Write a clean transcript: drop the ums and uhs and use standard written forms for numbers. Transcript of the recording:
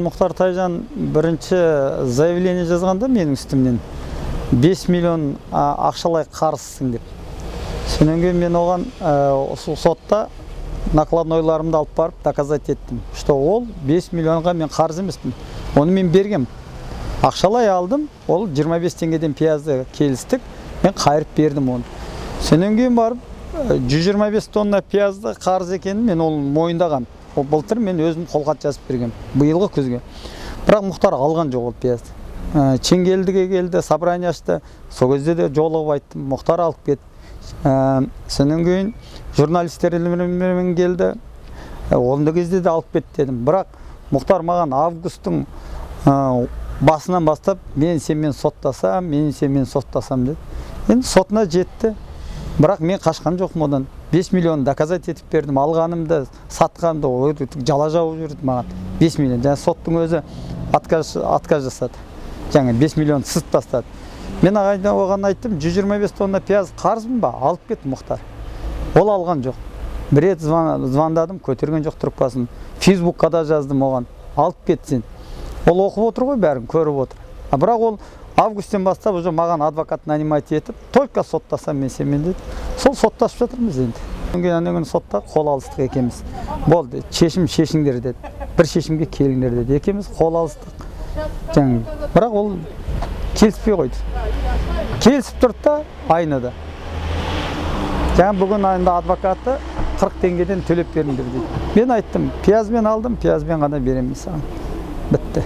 Мұхтар Тайжан бірінші заявление жазғанда менің үстімнен 5 миллион ақшалай қарызсың деп. Сонан кейін мен оған сотта накладнойларымды алып барып доказать еттім, что ол 5 миллионға мен қарыз емеспін. Оны мен бергем. Ақшалай алдым, ол 25 теңгеден пиязды келістік, мен қайырып бердім оны. Сонан кейін барып 125 тонна пиязды қарыз екенін мен ол мойындағам. Ол былтыр мен өзім қолхат жазып бергем, биылғы күзге. Бірақ Мұхтар алған жоқ ол пиязды. Шеңгелдіге келді, собрание ашты. Сол кезде де жолығып айттым, Мұхтар алып кет. Сонан кейін журналистермен келді. Онда кезде де алып кет дедім. Бірақ Мұхтар маған августтың басынан бастап мен сенімен соттасам деді. Енді сотына жетті. Бірақ мен қашқан жоқпын одан. 5 миллион доказать етіп бердім. Алғанымды, сатқанымды жала жауып жүрді маған. 5 миллион. Жаңа соттың өзі отказ жасады. Жаңа 5 миллион сызып тастады. Мен оған айттым, 125 тонна пияз қарызбын ба? Алып кет Мұхтар. Ол алған жоқ. Бір рет звондадым, көтерген жоқ трубкасын. Фейсбукқа да жаздым оған. Алып кетсін. Ол оқып отыр ғой, бәрін көріп отыр. Бірақ ол августтен бастап уже маған адвокат нанимать етіп, только соттасам мен сенімен деді. Сол соттасып жатырмыз енді. Күн сотта қол алыстық екеміз. Болды, шешіңдер деді. Бір шешімге келіңдер деді. Екеміз қол алыстық. Бірақ ол келіспей қойды. Келісіп тұрды да айнады. Бүгін айында адвокаты 40 теңгеден төлеп беріңдер дейді. Мен айттым, пиязбен алдым, пиязбен ғана беремін саған. Бітті.